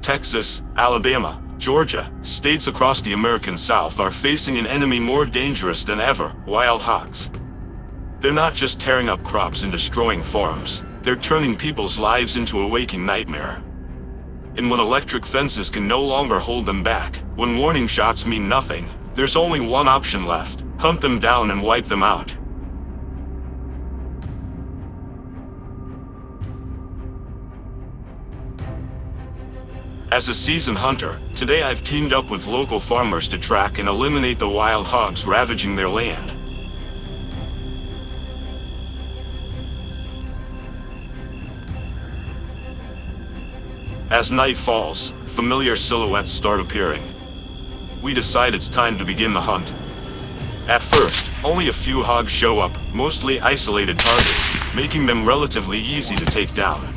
Texas, Alabama, Georgia, states across the American South are facing an enemy more dangerous than ever: wild hogs. They're not just tearing up crops and destroying farms, they're turning people's lives into a waking nightmare. And when electric fences can no longer hold them back, when warning shots mean nothing, there's only one option left: hunt them down and wipe them out. As a seasoned hunter, today I've teamed up with local farmers to track and eliminate the wild hogs ravaging their land. As night falls, familiar silhouettes start appearing. We decide it's time to begin the hunt. At first, only a few hogs show up, mostly isolated targets, making them relatively easy to take down.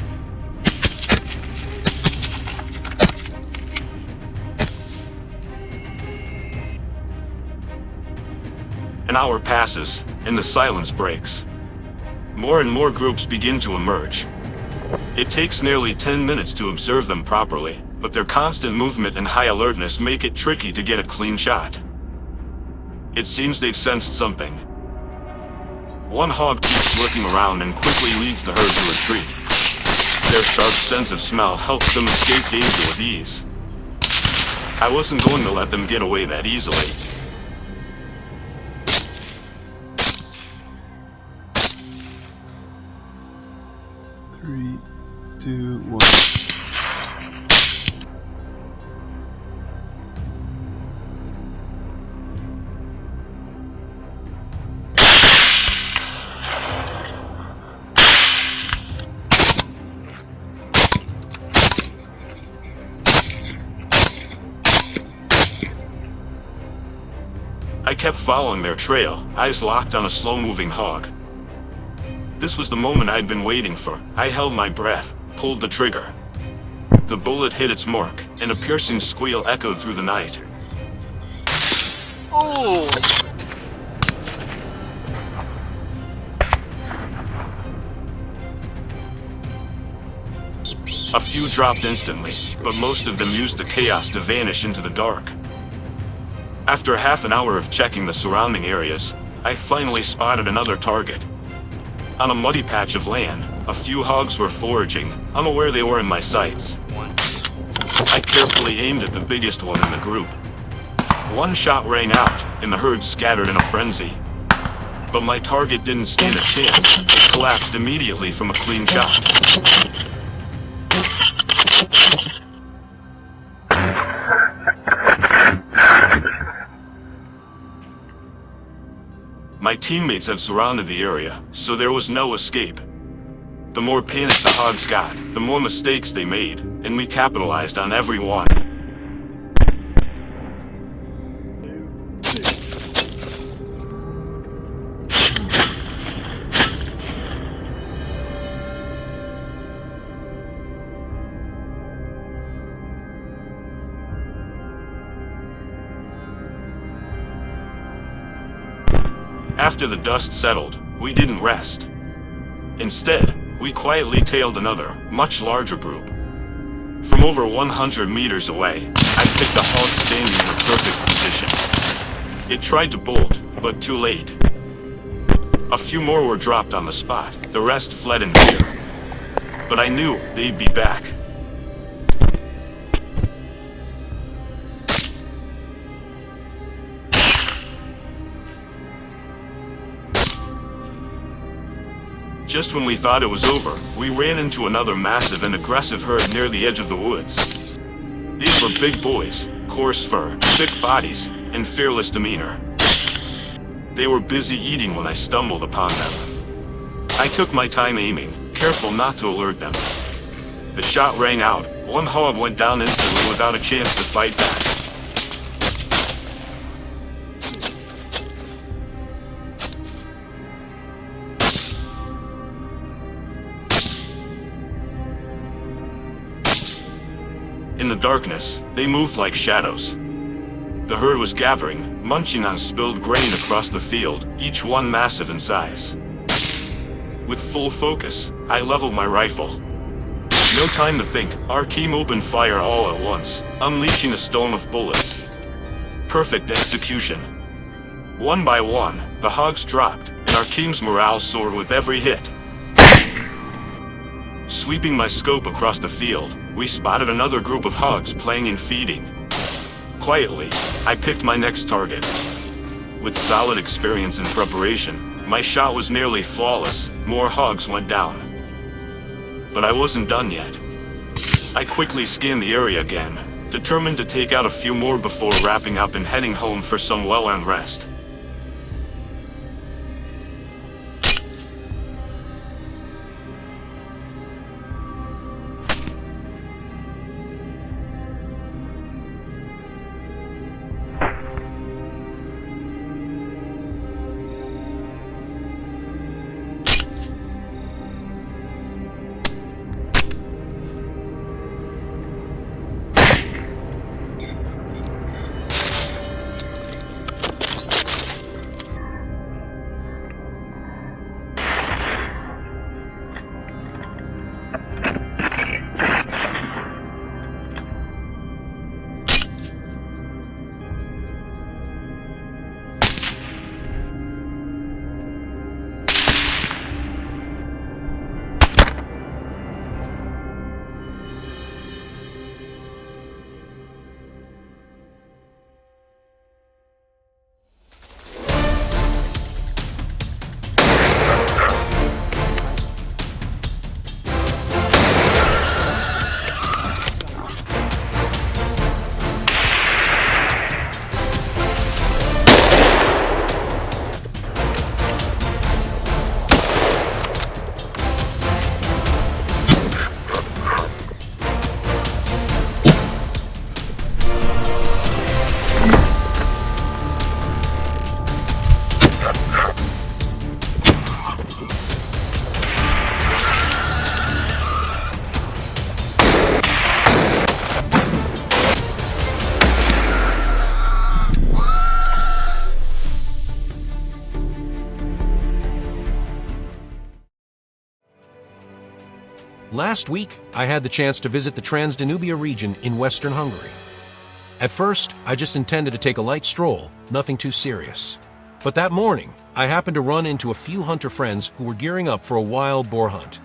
An hour passes, and the silence breaks. More and more groups begin to emerge. It takes nearly 10 minutes to observe them properly, but their constant movement and high alertness make it tricky to get a clean shot. It seems they've sensed something. One hog keeps looking around and quickly leads the herd to retreat. Their sharp sense of smell helps them escape danger with ease. I wasn't going to let them get away that easily. 3, 2, 1. I kept following their trail, eyes locked on a slow-moving hog. This was the moment I'd been waiting for. I held my breath, pulled the trigger. The bullet hit its mark, and a piercing squeal echoed through the night. Oh! A few dropped instantly, but most of them used the chaos to vanish into the dark. After half an hour of checking the surrounding areas, I finally spotted another target. On a muddy patch of land, a few hogs were foraging, unaware they were in my sights. I carefully aimed at the biggest one in the group. One shot rang out, and the herd scattered in a frenzy. But my target didn't stand a chance. It collapsed immediately from a clean shot. My teammates had surrounded the area, so there was no escape. The more panicked the hogs got, the more mistakes they made, and we capitalized on every one. After the dust settled, we didn't rest. Instead, we quietly tailed another, much larger group. From over 100 meters away, I picked a hog standing in a perfect position. It tried to bolt, but too late. A few more were dropped on the spot, the rest fled in fear. But I knew they'd be back. Just when we thought it was over, we ran into another massive and aggressive herd near the edge of the woods. These were big boys, coarse fur, thick bodies, and fearless demeanor. They were busy eating when I stumbled upon them. I took my time aiming, careful not to alert them. The shot rang out. One hog went down instantly without a chance to fight back. In the darkness, they moved like shadows. The herd was gathering, munching on spilled grain across the field, each one massive in size. With full focus, I leveled my rifle. No time to think, our team opened fire all at once, unleashing a storm of bullets. Perfect execution. One by one, the hogs dropped, and our team's morale soared with every hit. Sweeping my scope across the field, we spotted another group of hogs playing and feeding. Quietly, I picked my next target. With solid experience and preparation, my shot was nearly flawless. More hogs went down. But I wasn't done yet. I quickly scanned the area again, determined to take out a few more before wrapping up and heading home for some well-earned rest. Last week, I had the chance to visit the Transdanubia region in western Hungary. At first, I just intended to take a light stroll, nothing too serious. But that morning, I happened to run into a few hunter friends who were gearing up for a wild boar hunt.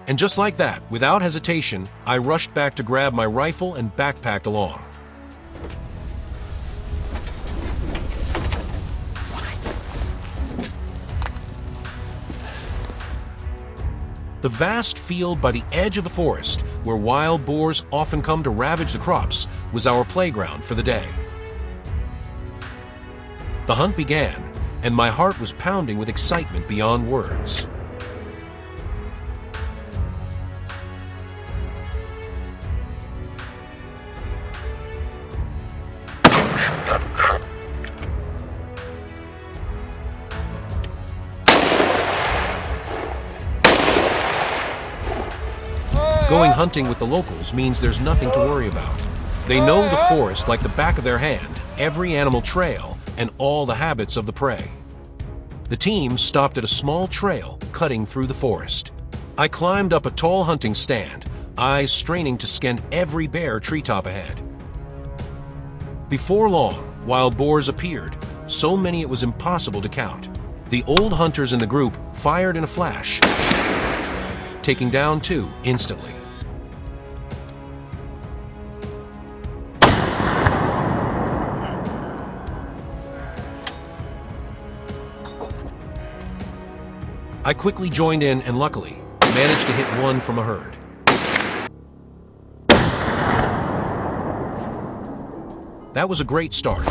And just like that, without hesitation, I rushed back to grab my rifle and backpacked along. The vast field by the edge of the forest, where wild boars often come to ravage the crops, was our playground for the day. The hunt began, and my heart was pounding with excitement beyond words. Going hunting with the locals means there's nothing to worry about. They know the forest like the back of their hand, every animal trail, and all the habits of the prey. The team stopped at a small trail cutting through the forest. I climbed up a tall hunting stand, eyes straining to scan every bare treetop ahead. Before long, wild boars appeared, so many it was impossible to count. The old hunters in the group fired in a flash, taking down two instantly. I quickly joined in and luckily managed to hit one from a herd. That was a great start.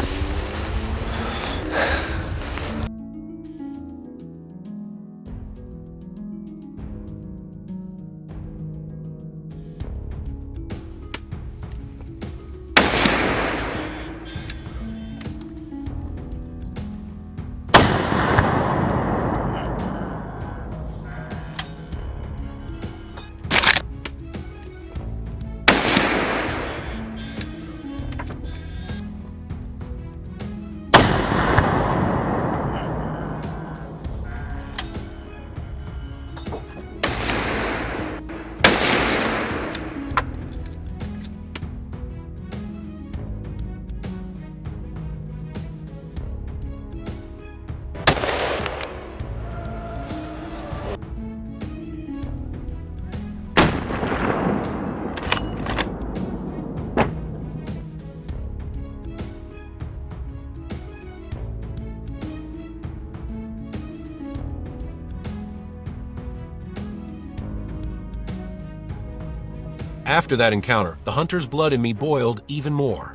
After that encounter, the hunter's blood in me boiled even more.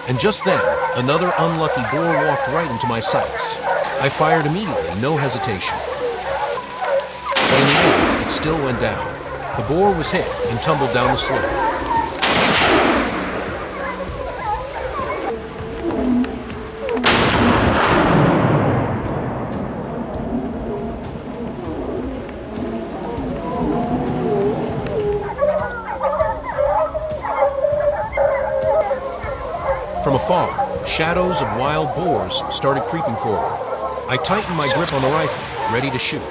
And just then, another unlucky boar walked right into my sights. I fired immediately, no hesitation. But in the end, it still went down. The boar was hit and tumbled down the slope. From afar, shadows of wild boars started creeping forward. I tightened my grip on the rifle, ready to shoot.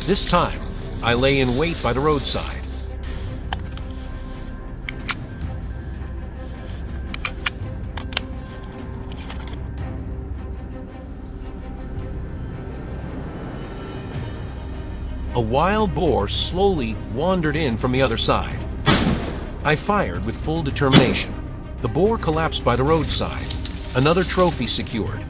This time, I lay in wait by the roadside. A wild boar slowly wandered in from the other side. I fired with full determination. The boar collapsed by the roadside. Another trophy secured.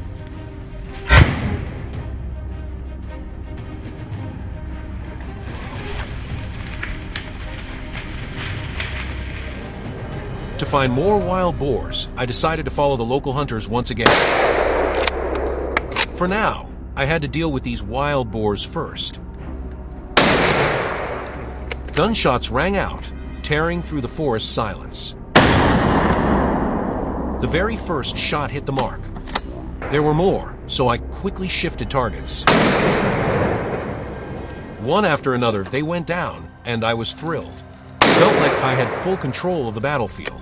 To find more wild boars, I decided to follow the local hunters once again. For now, I had to deal with these wild boars first. Gunshots rang out, tearing through the forest silence. The very first shot hit the mark. There were more, so I quickly shifted targets. One after another, they went down, and I was thrilled. Felt like I had full control of the battlefield.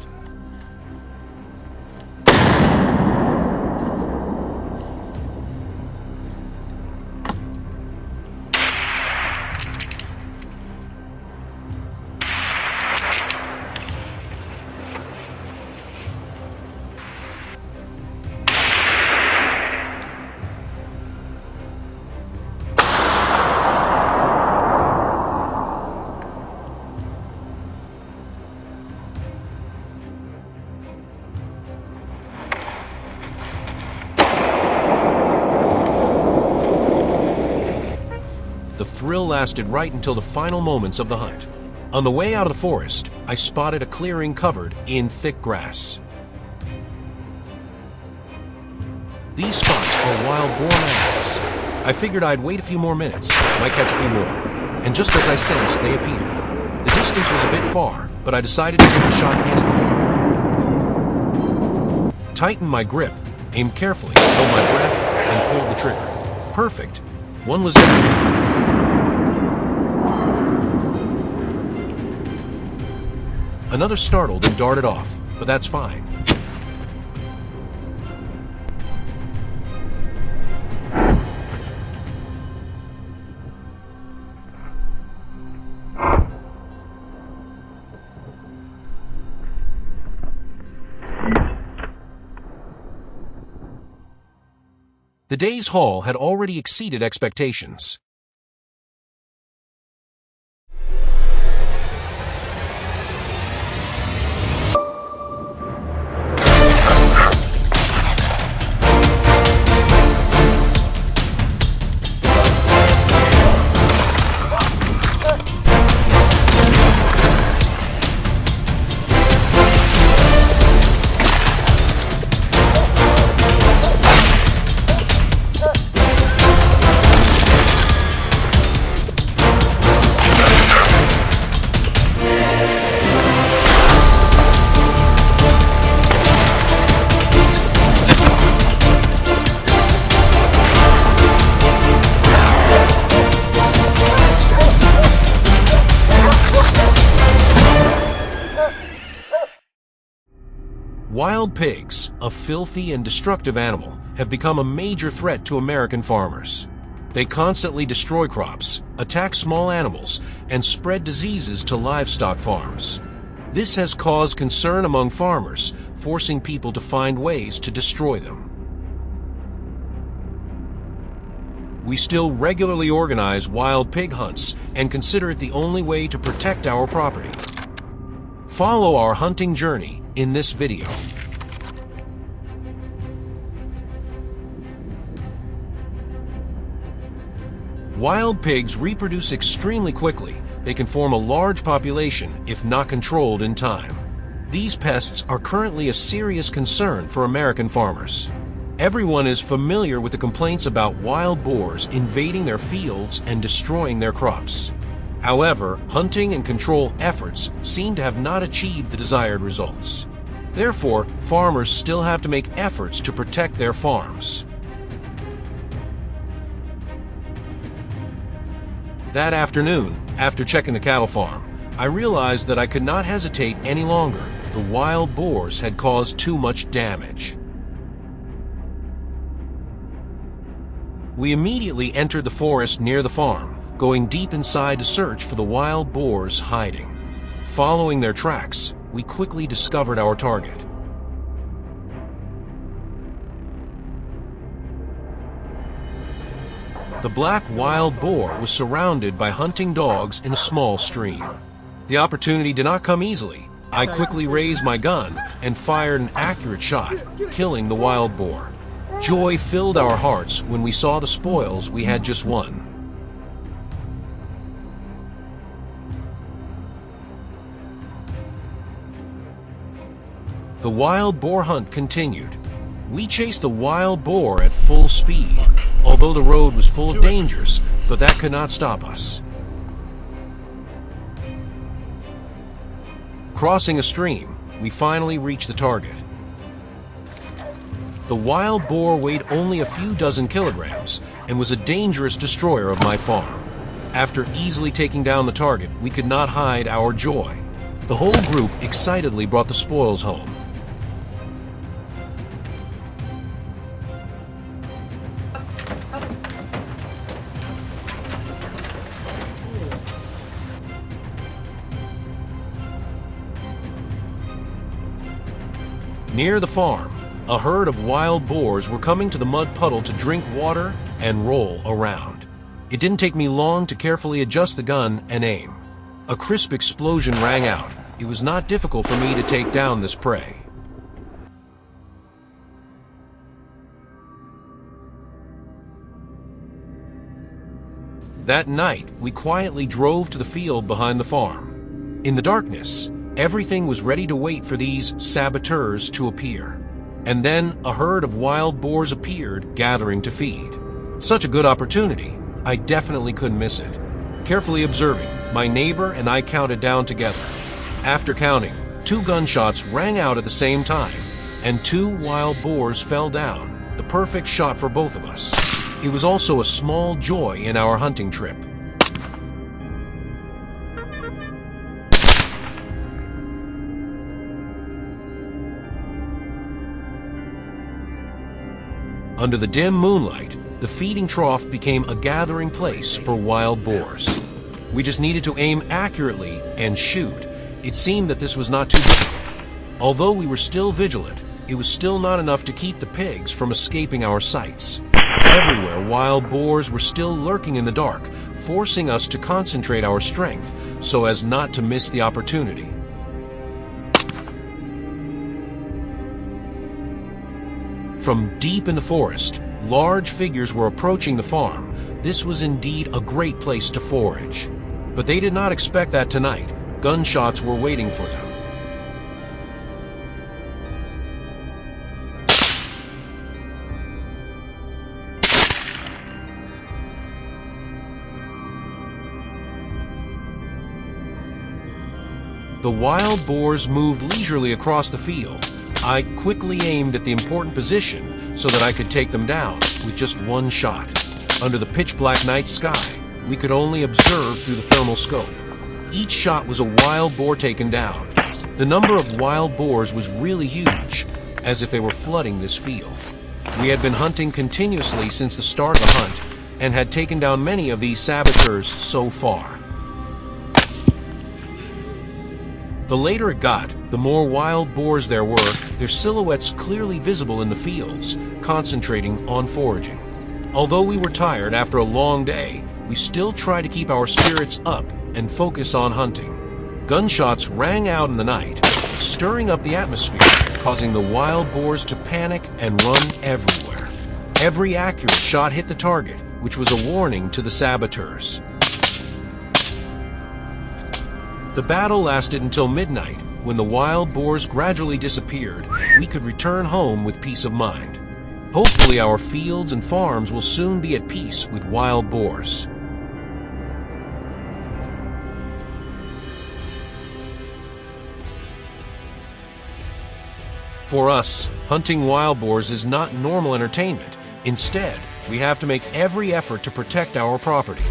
The thrill lasted right until the final moments of the hunt. On the way out of the forest, I spotted a clearing covered in thick grass. These spots are wild boar mounds. I figured I'd wait a few more minutes, might catch a few more. And just as I sensed, they appeared. The distance was a bit far, but I decided to take a shot anyway. Tightened my grip, aimed carefully, held my breath, and pulled the trigger. Perfect. One was down. Another startled and darted off, but that's fine. The day's haul had already exceeded expectations. Wild pigs, a filthy and destructive animal, have become a major threat to American farmers. They constantly destroy crops, attack small animals, and spread diseases to livestock farms. This has caused concern among farmers, forcing people to find ways to destroy them. We still regularly organize wild pig hunts and consider it the only way to protect our property. Follow our hunting journey in this video. Wild pigs reproduce extremely quickly. They can form a large population if not controlled in time. These pests are currently a serious concern for American farmers. Everyone is familiar with the complaints about wild boars invading their fields and destroying their crops. However, hunting and control efforts seem to have not achieved the desired results. Therefore, farmers still have to make efforts to protect their farms. That afternoon, after checking the cattle farm, I realized that I could not hesitate any longer. The wild boars had caused too much damage. We immediately entered the forest near the farm, going deep inside to search for the wild boars hiding. Following their tracks, we quickly discovered our target. The black wild boar was surrounded by hunting dogs in a small stream. The opportunity did not come easily. I quickly raised my gun and fired an accurate shot, killing the wild boar. Joy filled our hearts when we saw the spoils we had just won. The wild boar hunt continued. We chased the wild boar at full speed, although the road was full of dangers, but that could not stop us. Crossing a stream, we finally reached the target. The wild boar weighed only a few dozen kilograms and was a dangerous destroyer of my farm. After easily taking down the target, we could not hide our joy. The whole group excitedly brought the spoils home. Near the farm, a herd of wild boars were coming to the mud puddle to drink water and roll around. It didn't take me long to carefully adjust the gun and aim. A crisp explosion rang out. It was not difficult for me to take down this prey. That night, we quietly drove to the field behind the farm. In the darkness, everything was ready to wait for these saboteurs to appear. And then a herd of wild boars appeared, gathering to feed. Such a good opportunity. I definitely couldn't miss it. Carefully observing, my neighbor and I counted down together. After counting, 2 gunshots rang out at the same time, and 2 wild boars fell down, the perfect shot for both of us. It was also a small joy in our hunting trip. Under the dim moonlight, the feeding trough became a gathering place for wild boars. We just needed to aim accurately and shoot. It seemed that this was not too difficult. Although we were still vigilant, it was still not enough to keep the pigs from escaping our sights. Everywhere, wild boars were still lurking in the dark, forcing us to concentrate our strength so as not to miss the opportunity. From deep in the forest, large figures were approaching the farm. This was indeed a great place to forage. But they did not expect that tonight. Gunshots were waiting for them. The wild boars moved leisurely across the field. I quickly aimed at the important position so that I could take them down with just one shot. Under the pitch-black night sky, we could only observe through the thermal scope. Each shot was a wild boar taken down. The number of wild boars was really huge, as if they were flooding this field. We had been hunting continuously since the start of the hunt and had taken down many of these saboteurs so far. The later it got, the more wild boars there were, their silhouettes clearly visible in the fields, concentrating on foraging. Although we were tired after a long day, we still tried to keep our spirits up and focus on hunting. Gunshots rang out in the night, stirring up the atmosphere, causing the wild boars to panic and run everywhere. Every accurate shot hit the target, which was a warning to the saboteurs. The battle lasted until midnight. When the wild boars gradually disappeared, we could return home with peace of mind. Hopefully our fields and farms will soon be at peace with wild boars. For us, hunting wild boars is not normal entertainment. Instead, we have to make every effort to protect our property.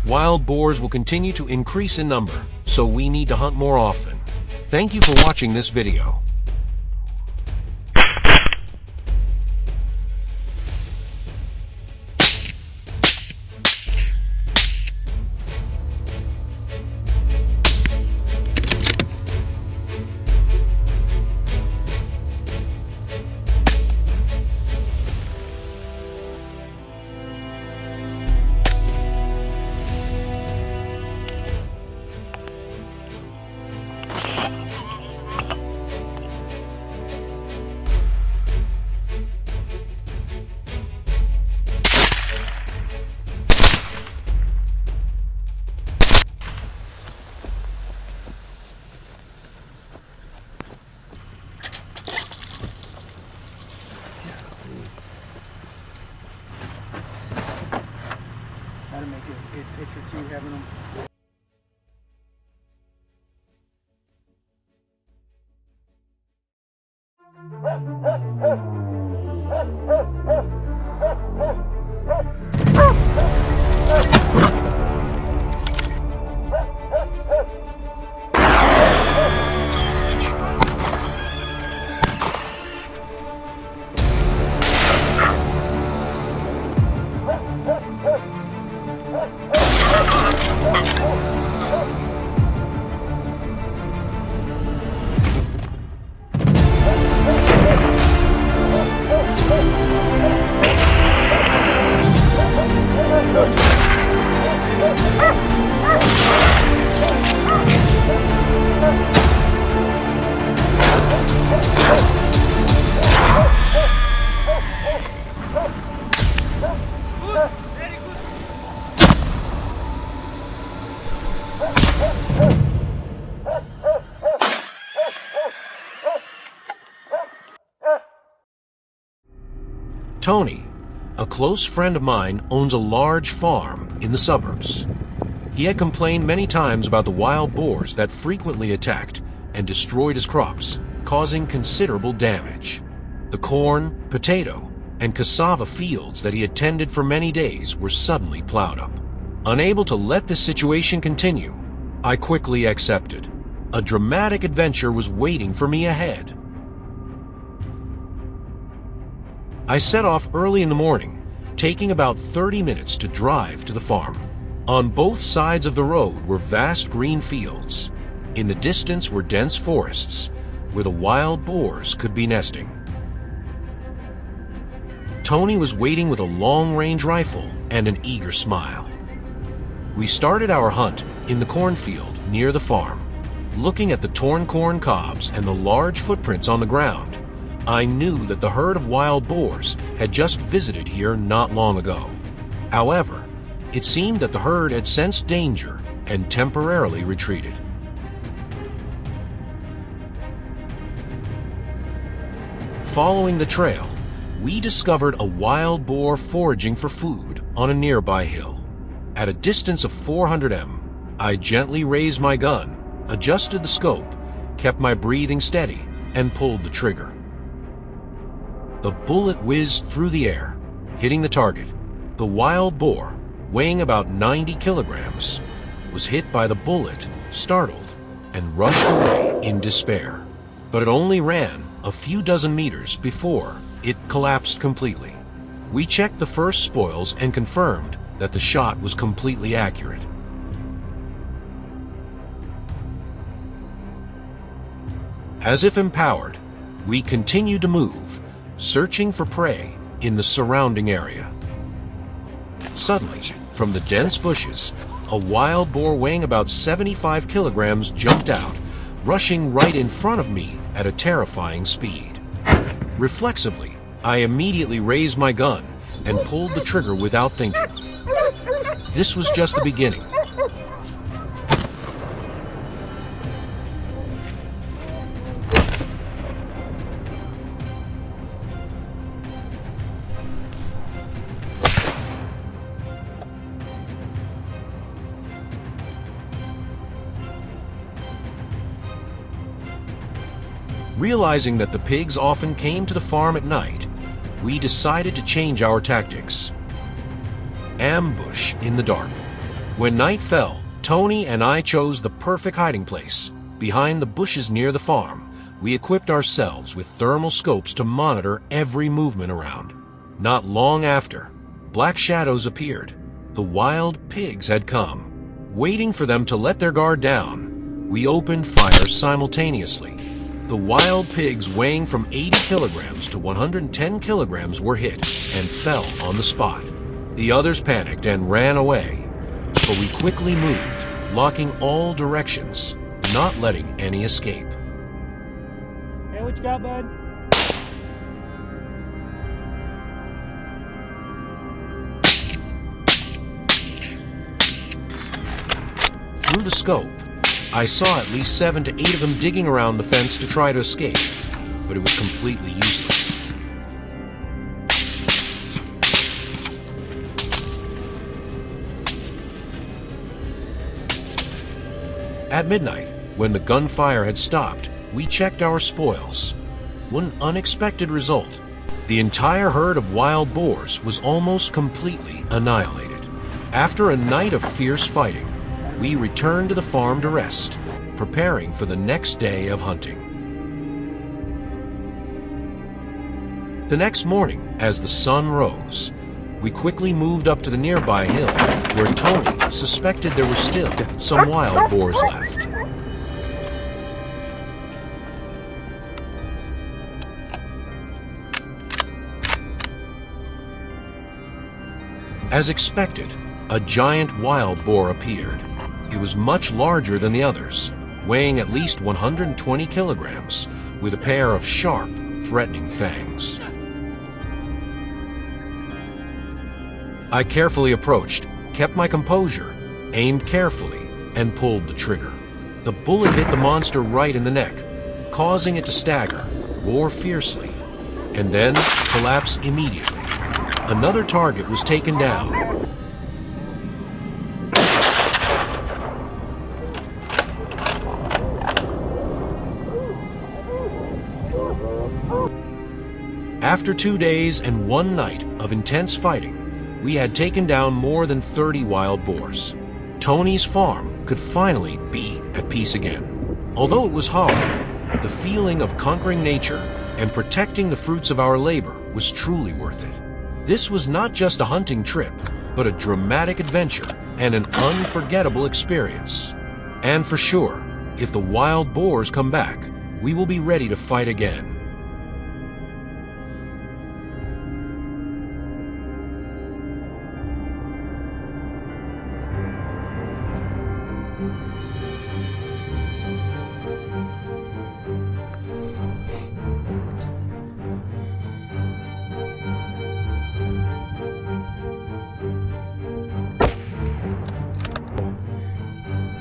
Wild boars will continue to increase in number, so we need to hunt more often. Thank you for watching this video. How to make a good picture too, having them. Tony, a close friend of mine, owns a large farm in the suburbs. He had complained many times about the wild boars that frequently attacked and destroyed his crops, causing considerable damage. The corn, potato, and cassava fields that he had tended for many days were suddenly plowed up. Unable to let this situation continue, I quickly accepted. A dramatic adventure was waiting for me ahead. I set off early in the morning, taking about 30 minutes to drive to the farm. On both sides of the road were vast green fields. In the distance were dense forests, where the wild boars could be nesting. Tony was waiting with a long-range rifle and an eager smile. We started our hunt in the cornfield near the farm. Looking at the torn corn cobs and the large footprints on the ground, I knew that the herd of wild boars had just visited here not long ago. However, it seemed that the herd had sensed danger and temporarily retreated. Following the trail, we discovered a wild boar foraging for food on a nearby hill. At a distance of 400 m, I gently raised my gun, adjusted the scope, kept my breathing steady, and pulled the trigger. The bullet whizzed through the air, hitting the target. The wild boar, weighing about 90 kilograms, was hit by the bullet, startled, and rushed away in despair. But it only ran a few dozen meters before it collapsed completely. We checked the first spoils and confirmed that the shot was completely accurate. As if empowered, we continued to move, searching for prey in the surrounding area. Suddenly, from the dense bushes, a wild boar weighing about 75 kilograms jumped out, rushing right in front of me at a terrifying speed. Reflexively, I immediately raised my gun and pulled the trigger without thinking. This was just the beginning. Realizing that the pigs often came to the farm at night, we decided to change our tactics. Ambush in the dark. When night fell, Tony and I chose the perfect hiding place. Behind the bushes near the farm, we equipped ourselves with thermal scopes to monitor every movement around. Not long after, black shadows appeared. The wild pigs had come. Waiting for them to let their guard down, we opened fire simultaneously. The wild pigs weighing from 80 kilograms to 110 kilograms were hit and fell on the spot. The others panicked and ran away, but we quickly moved, locking all directions, not letting any escape. Hey, what you got, bud? Through the scope, I saw at least 7 to 8 of them digging around the fence to try to escape, but it was completely useless. At midnight, when the gunfire had stopped, we checked our spoils. One unexpected result: the entire herd of wild boars was almost completely annihilated. After a night of fierce fighting, we returned to the farm to rest, preparing for the next day of hunting. The next morning, as the sun rose, we quickly moved up to the nearby hill, where Tony suspected there were still some wild boars left. As expected, a giant wild boar appeared. It was much larger than the others, weighing at least 120 kilograms, with a pair of sharp, threatening fangs. I carefully approached, kept my composure, aimed carefully, and pulled the trigger. The bullet hit the monster right in the neck, causing it to stagger, roar fiercely, and then collapse immediately. Another target was taken down. After 2 days and 1 night of intense fighting, we had taken down more than 30 wild boars. Tony's farm could finally be at peace again. Although it was hard, the feeling of conquering nature and protecting the fruits of our labor was truly worth it. This was not just a hunting trip, but a dramatic adventure and an unforgettable experience. And for sure, if the wild boars come back, we will be ready to fight again.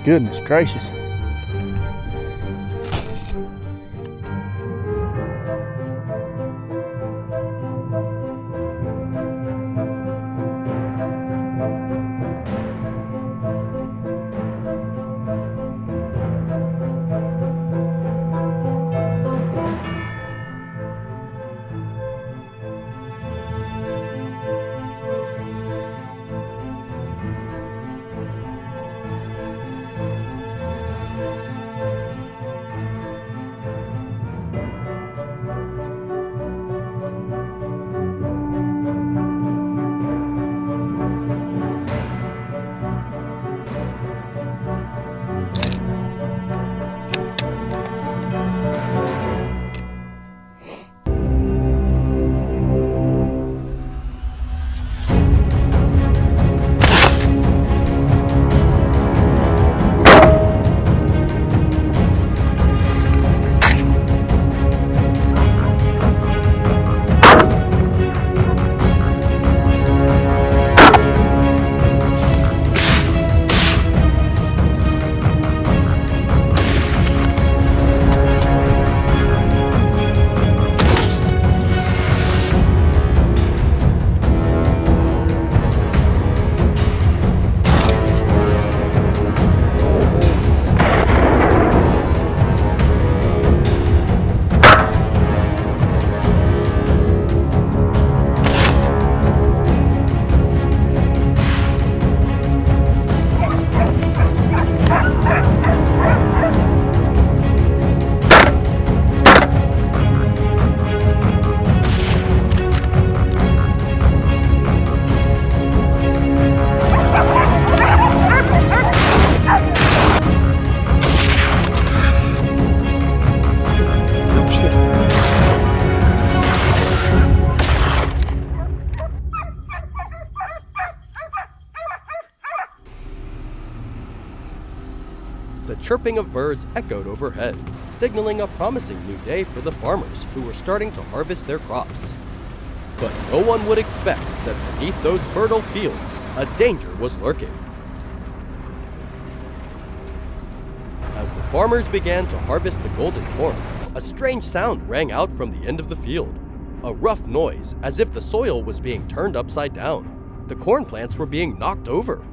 Goodness gracious. The chirping of birds echoed overhead, signaling a promising new day for the farmers who were starting to harvest their crops. But no one would expect that beneath those fertile fields, a danger was lurking. As the farmers began to harvest the golden corn, a strange sound rang out from the end of the field. A rough noise, as if the soil was being turned upside down. The corn plants were being knocked over.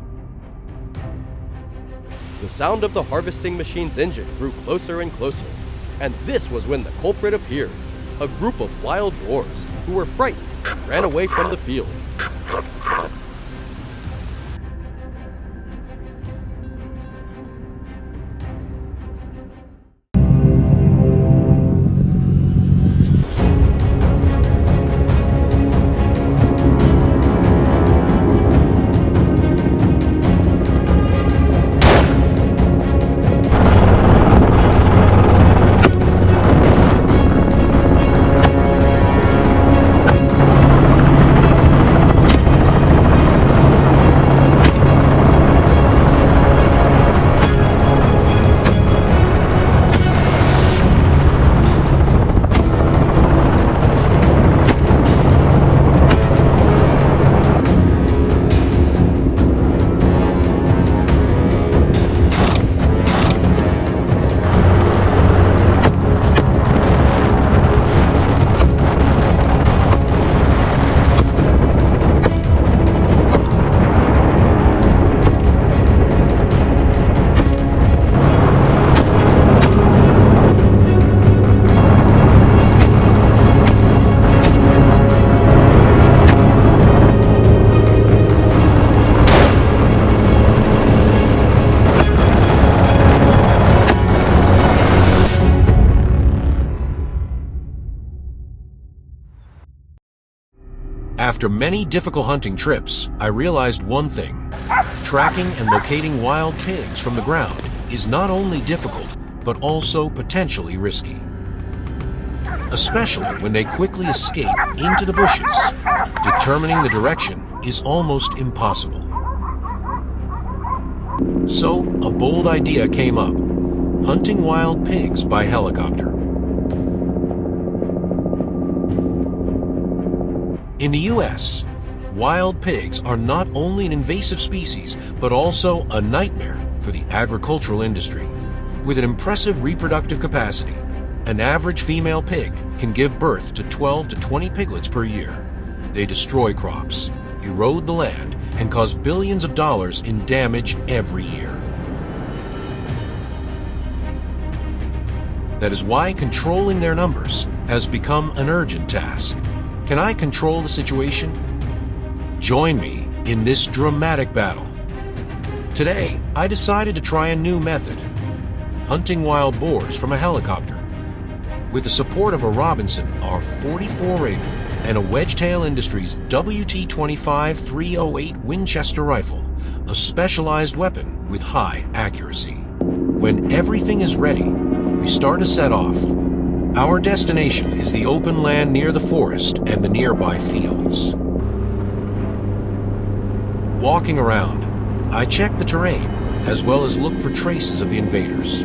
The sound of the harvesting machine's engine grew closer and closer, and this was when the culprit appeared, a group of wild boars who were frightened and ran away from the field. After many difficult hunting trips, I realized one thing. Tracking and locating wild pigs from the ground is not only difficult, but also potentially risky. Especially when they quickly escape into the bushes. Determining the direction is almost impossible. So, a bold idea came up. Hunting wild pigs by helicopter. In the US, wild pigs are not only an invasive species, but also a nightmare for the agricultural industry. With an impressive reproductive capacity, an average female pig can give birth to 12 to 20 piglets per year. They destroy crops, erode the land, and cause billions of dollars in damage every year. That is why controlling their numbers has become an urgent task. Can I control the situation? Join me in this dramatic battle. Today, I decided to try a new method. Hunting wild boars from a helicopter. With the support of a Robinson R44 Raven and a Wedgetail Industries WT-25-308 Winchester rifle, a specialized weapon with high accuracy. When everything is ready, we start to set off. Our destination is the open land near the forest and the nearby fields. Walking around, I check the terrain as well as look for traces of the invaders.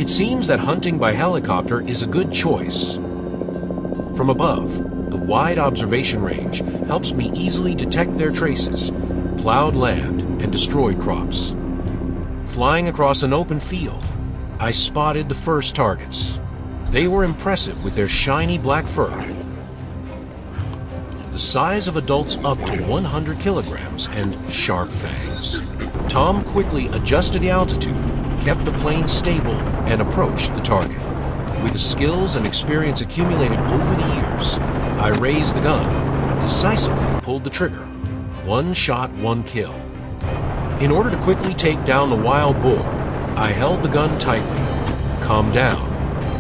It seems that hunting by helicopter is a good choice. From above, the wide observation range helps me easily detect their traces, plowed land, and destroyed crops. Flying across an open field, I spotted the first targets. They were impressive with their shiny black fur. The size of adults up to 100 kilograms and sharp fangs. Tom quickly adjusted the altitude, kept the plane stable, and approached the target. With the skills and experience accumulated over the years, I raised the gun, decisively pulled the trigger. One shot, one kill. In order to quickly take down the wild boar, I held the gun tightly, calmed down,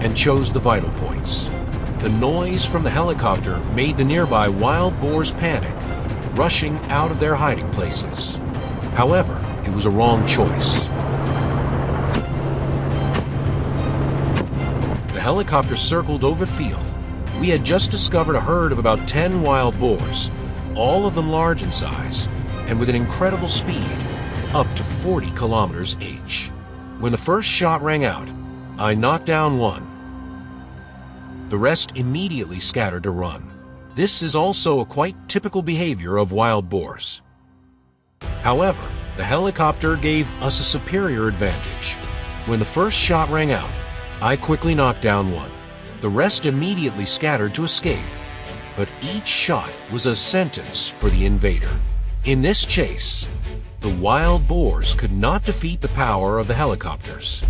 and chose the vital points. The noise from the helicopter made the nearby wild boars panic, rushing out of their hiding places. However, it was a wrong choice. The helicopter circled over the field. We had just discovered a herd of about 10 wild boars, all of them large in size, and with an incredible speed, up to 40 kilometers each. When the first shot rang out, I knocked down one. The rest immediately scattered to run. This is also a quite typical behavior of wild boars. However, the helicopter gave us a superior advantage. When the first shot rang out, I quickly knocked down one. The rest immediately scattered to escape, but each shot was a sentence for the invader. In this chase, the wild boars could not defeat the power of the helicopters.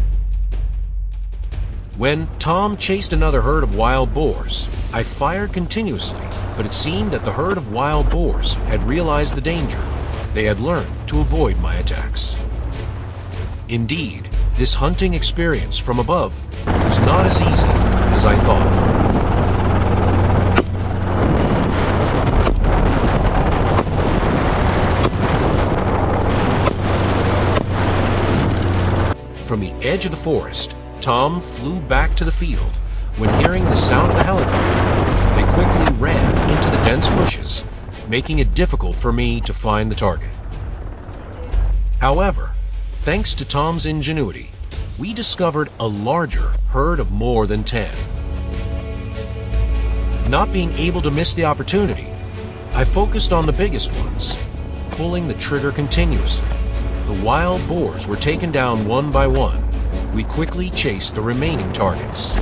When Tom chased another herd of wild boars, I fired continuously, but it seemed that the herd of wild boars had realized the danger. They had learned to avoid my attacks. Indeed, this hunting experience from above was not as easy as I thought. From the edge of the forest, Tom flew back to the field. When hearing the sound of the helicopter, they quickly ran into the dense bushes, making it difficult for me to find the target. However, thanks to Tom's ingenuity, we discovered a larger herd of more than 10. Not being able to miss the opportunity, I focused on the biggest ones, pulling the trigger continuously. The wild boars were taken down one by one. We quickly chased the remaining targets.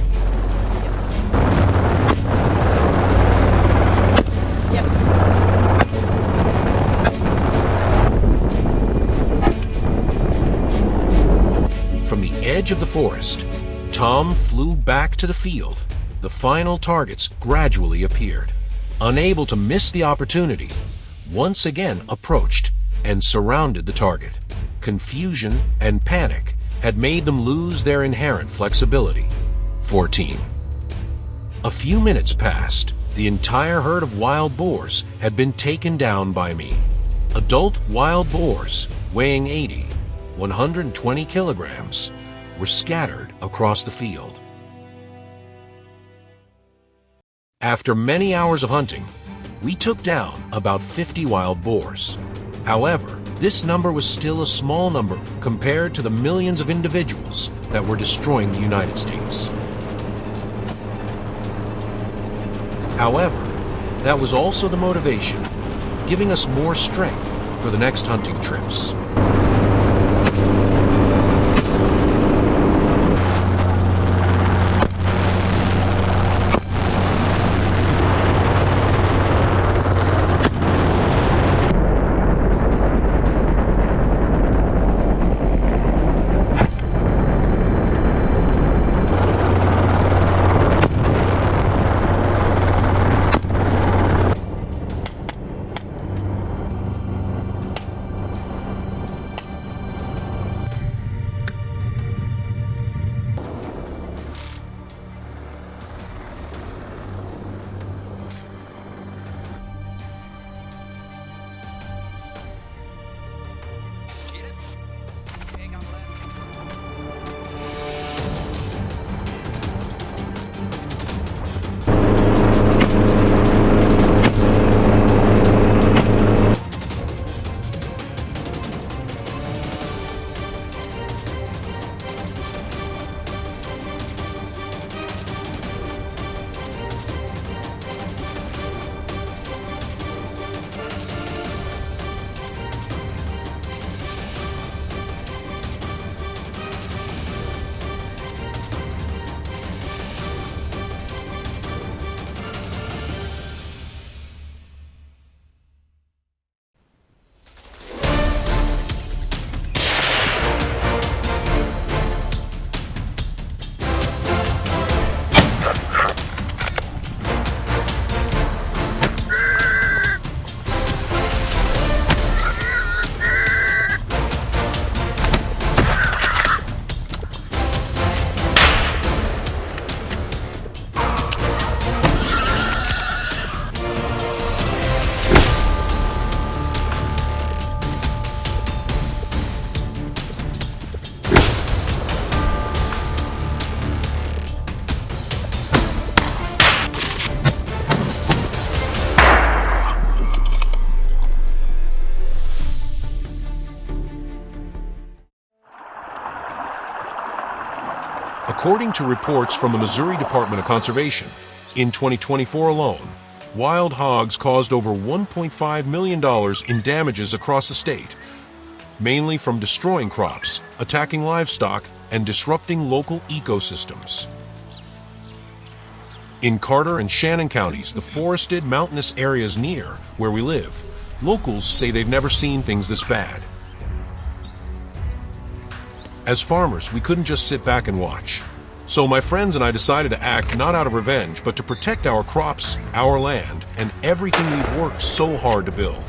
From the edge of the forest, Tom flew back to the field. The final targets gradually appeared. Unable to miss the opportunity, once again approached and surrounded the target. Confusion and panic had made them lose their inherent flexibility. 14. A few minutes passed. The entire herd of wild boars had been taken down by me. Adult wild boars, weighing 80, 120 kilograms, were scattered across the field. After many hours of hunting, we took down about 50 wild boars. However, this number was still a small number compared to the millions of individuals that were destroying the United States. However, that was also the motivation, giving us more strength for the next hunting trips. According to reports from the Missouri Department of Conservation, in 2024 alone, wild hogs caused over $1.5 million in damages across the state, mainly from destroying crops, attacking livestock, and disrupting local ecosystems. In Carter and Shannon counties, the forested mountainous areas near where we live, locals say they've never seen things this bad. As farmers, we couldn't just sit back and watch. So my friends and I decided to act not out of revenge, but to protect our crops, our land, and everything we've worked so hard to build.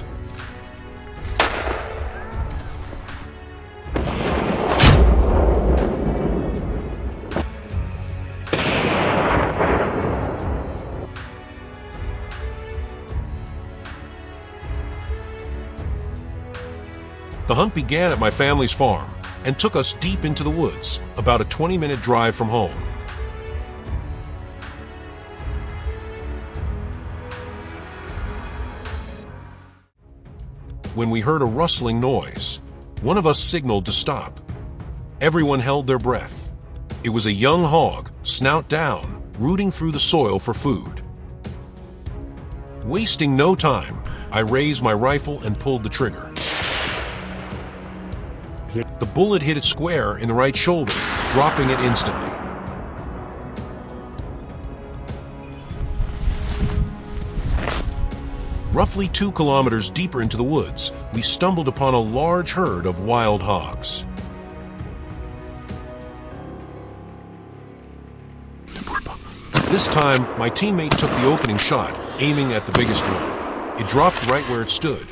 The hunt began at my family's farm and took us deep into the woods, about a 20-minute drive from home. When we heard a rustling noise, one of us signaled to stop. Everyone held their breath. It was a young hog, snout down, rooting through the soil for food. Wasting no time, I raised my rifle and pulled the trigger. The bullet hit it square in the right shoulder, dropping it instantly. Roughly 2 kilometers deeper into the woods, we stumbled upon a large herd of wild hogs. This time, my teammate took the opening shot, aiming at the biggest one. It dropped right where it stood.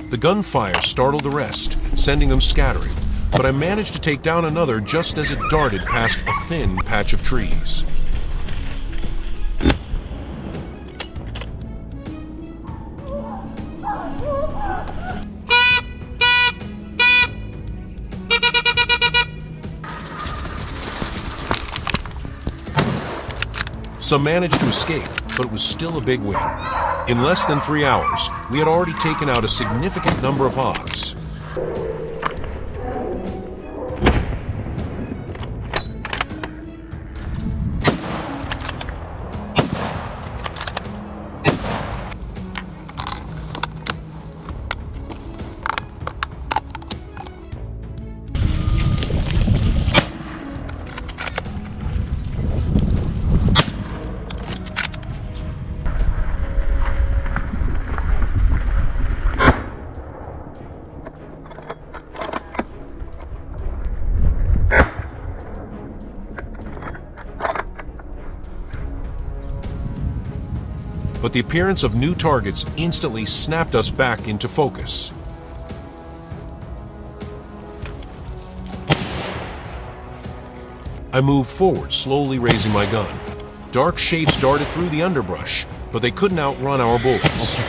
The gunfire startled the rest, sending them scattering, but I managed to take down another just as it darted past a thin patch of trees. Some managed to escape, but it was still a big win. In less than 3 hours, we had already taken out a significant number of hogs. But the appearance of new targets instantly snapped us back into focus. I moved forward, slowly raising my gun. Dark shapes darted through the underbrush, but they couldn't outrun our bullets.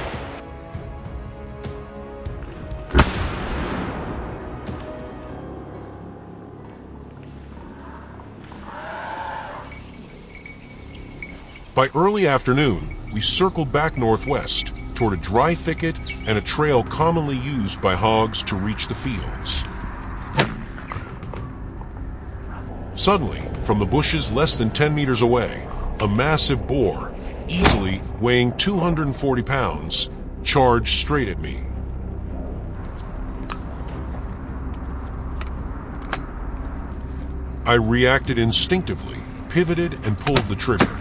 By early afternoon, we circled back northwest toward a dry thicket and a trail commonly used by hogs to reach the fields. Suddenly, from the bushes less than 10 meters away, a massive boar, easily weighing 240 pounds, charged straight at me. I reacted instinctively, pivoted, and pulled the trigger.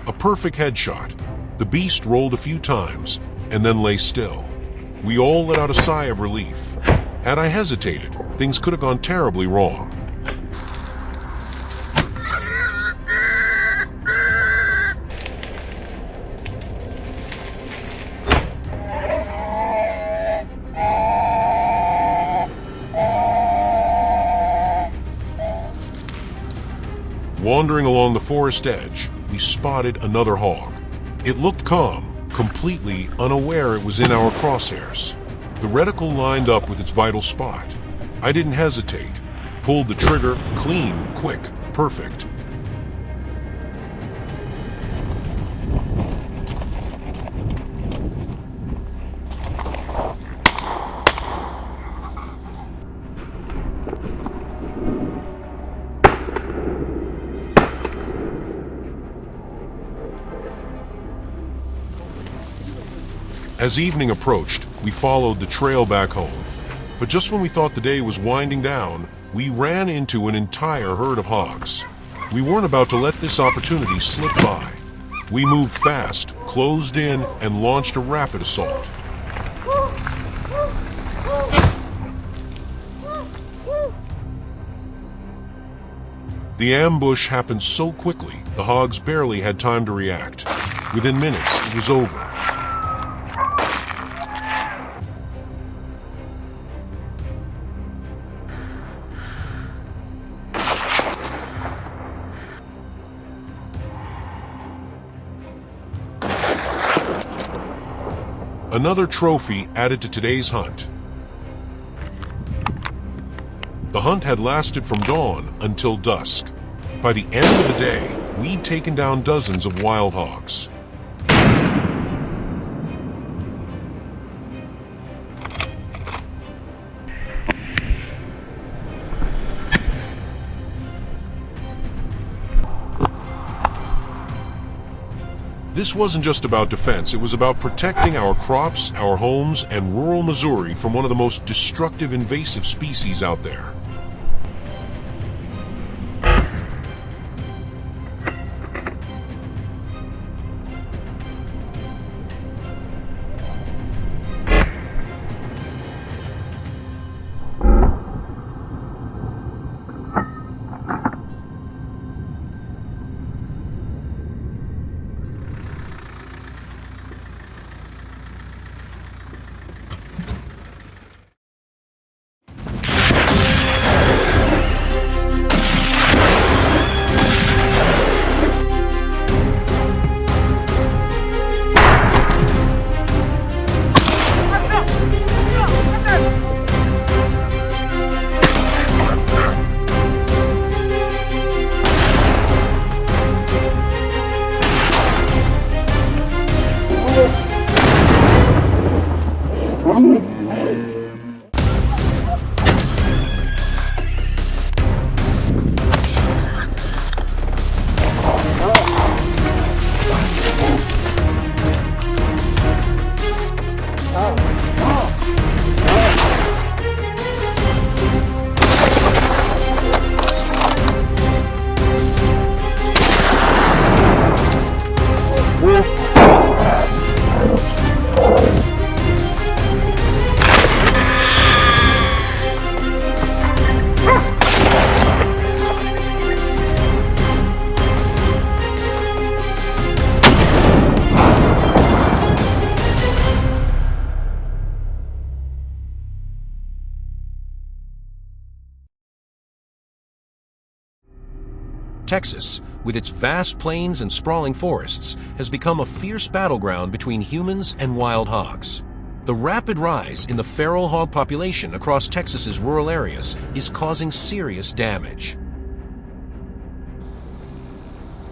A perfect headshot. The beast rolled a few times and then lay still. We all let out a sigh of relief. Had I hesitated, things could have gone terribly wrong. Wandering along the forest edge, we spotted another hog. It looked calm, completely unaware it was in our crosshairs. The reticle lined up with its vital spot. I didn't hesitate. Pulled the trigger, clean, quick, perfect. As evening approached, we followed the trail back home. But just when we thought the day was winding down, we ran into an entire herd of hogs. We weren't about to let this opportunity slip by. We moved fast, closed in, and launched a rapid assault. The ambush happened so quickly, the hogs barely had time to react. Within minutes, it was over. Another trophy added to today's hunt. The hunt had lasted from dawn until dusk. By the end of the day, we'd taken down dozens of wild hogs. This wasn't just about defense, it was about protecting our crops, our homes, and rural Missouri from one of the most destructive invasive species out there. Texas, with its vast plains and sprawling forests, has become a fierce battleground between humans and wild hogs. The rapid rise in the feral hog population across Texas's rural areas is causing serious damage.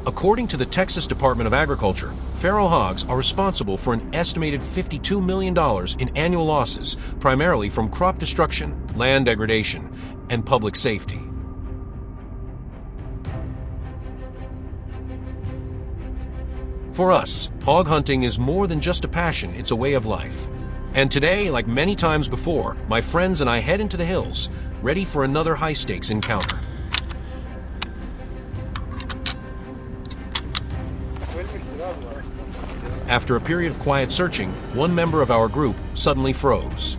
According to the Texas Department of Agriculture, feral hogs are responsible for an estimated $52 million in annual losses, primarily from crop destruction, land degradation, and public safety. For us, hog hunting is more than just a passion, it's a way of life. And today, like many times before, my friends and I head into the hills, ready for another high-stakes encounter. After a period of quiet searching, one member of our group suddenly froze.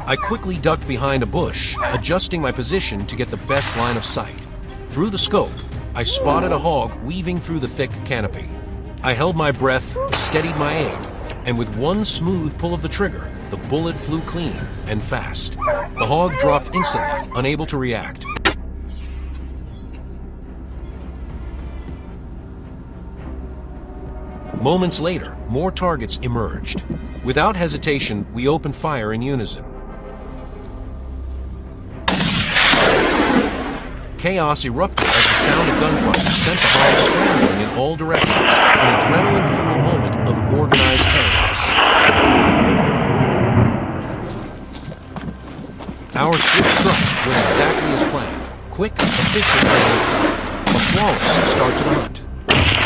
I quickly ducked behind a bush, adjusting my position to get the best line of sight. Through the scope, I spotted a hog weaving through the thick canopy. I held my breath, steadied my aim, and with one smooth pull of the trigger, the bullet flew clean and fast. The hog dropped instantly, unable to react. Moments later, more targets emerged. Without hesitation, we opened fire in unison. Chaos erupted as the sound of gunfire sent the hogs scrambling in all directions, an adrenaline-fueled moment of organized chaos. Our swift strike went exactly as planned. Quick, efficient, and a flawless start to the hunt.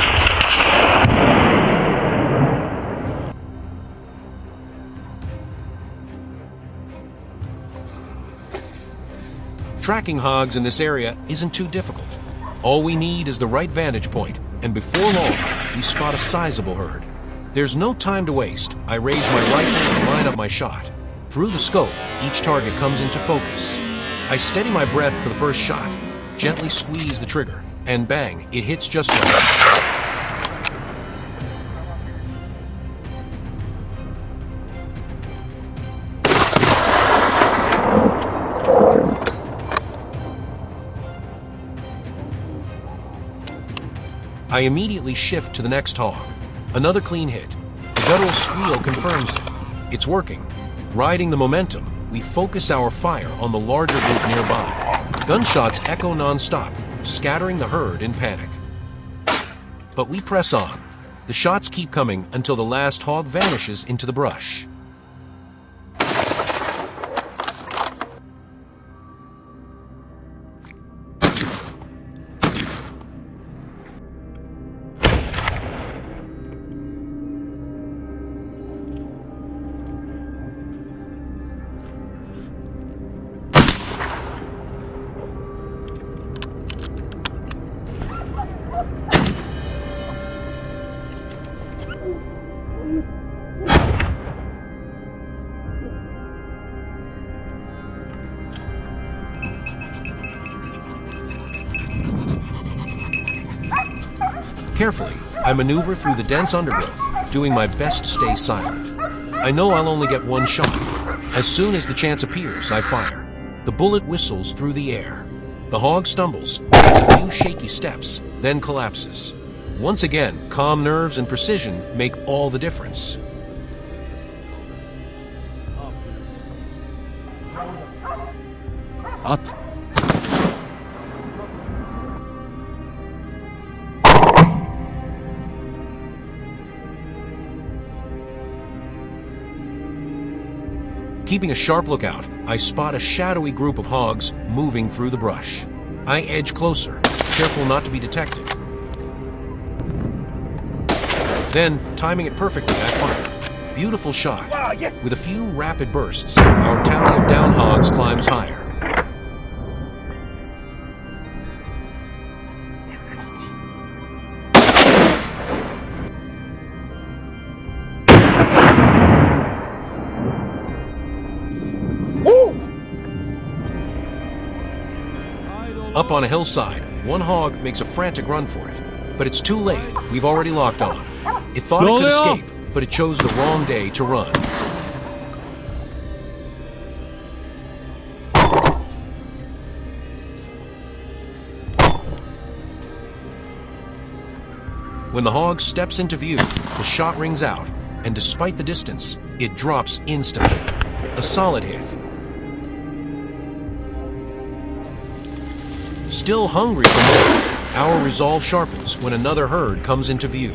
Tracking hogs in this area isn't too difficult. All we need is the right vantage point, and before long, we spot a sizable herd. There's no time to waste. I raise my rifle and line up my shot. Through the scope, each target comes into focus. I steady my breath for the first shot, gently squeeze the trigger, and bang, it hits just right. I immediately shift to the next hog. Another clean hit. The guttural squeal confirms it. It's working. Riding the momentum, we focus our fire on the larger group nearby. Gunshots echo non-stop, scattering the herd in panic. But we press on. The shots keep coming until the last hog vanishes into the brush. Carefully, I maneuver through the dense undergrowth, doing my best to stay silent. I know I'll only get one shot. As soon as the chance appears, I fire. The bullet whistles through the air. The hog stumbles, takes a few shaky steps, then collapses. Once again, calm nerves and precision make all the difference. At. Keeping a sharp lookout, I spot a shadowy group of hogs moving through the brush. I edge closer, careful not to be detected. Then, timing it perfectly, I fire. Beautiful shot. With a few rapid bursts, our tally of down hogs climbs higher. Up on a hillside, one hog makes a frantic run for it. But it's too late. We've already locked on. It thought it could escape, but it chose the wrong day to run. When the hog steps into view, the shot rings out, and despite the distance, it drops instantly. A solid hit. Still hungry for more, our resolve sharpens when another herd comes into view.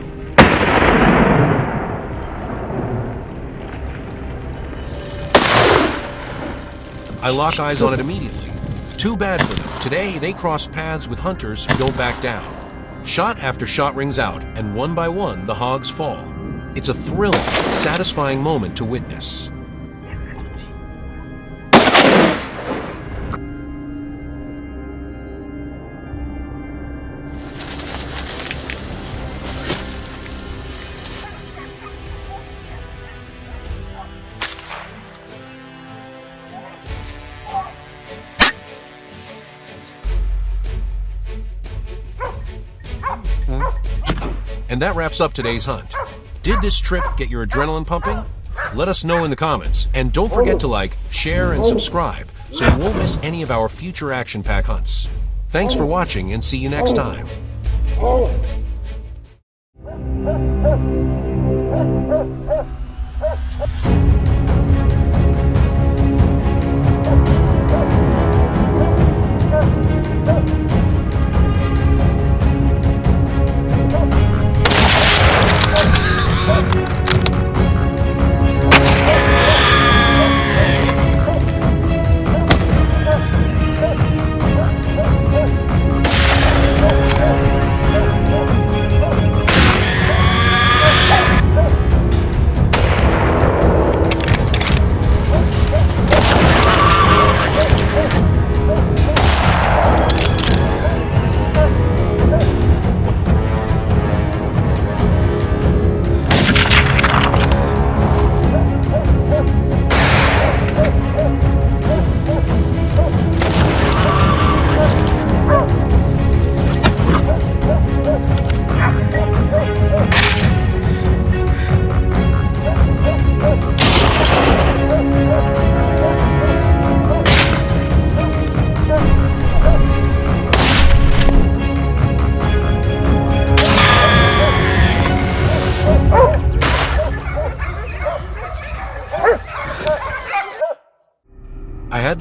I lock eyes on it immediately. Too bad for them. Today, they cross paths with hunters who don't back down. Shot after shot rings out, and one by one, the hogs fall. It's a thrilling, satisfying moment to witness. And that wraps up today's hunt. Did this trip get your adrenaline pumping? Let us know in the comments, and don't forget to like, share, and subscribe so you won't miss any of our future action-pack hunts. Thanks for watching, and see you next time.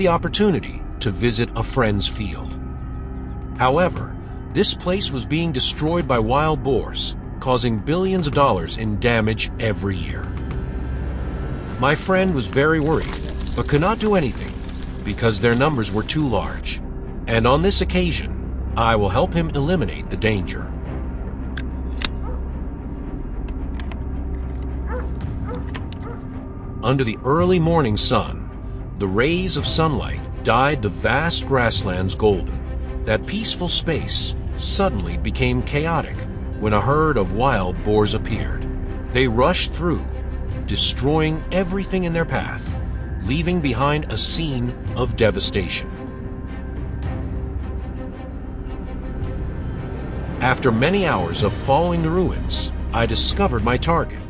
the opportunity to visit a friend's field. However, this place was being destroyed by wild boars, causing billions of dollars in damage every year. My friend was very worried, but could not do anything because their numbers were too large. And on this occasion, I will help him eliminate the danger. Under the early morning sun, the rays of sunlight dyed the vast grasslands golden. That peaceful space suddenly became chaotic when a herd of wild boars appeared. They rushed through, destroying everything in their path, leaving behind a scene of devastation. After many hours of following the ruins, I discovered my target.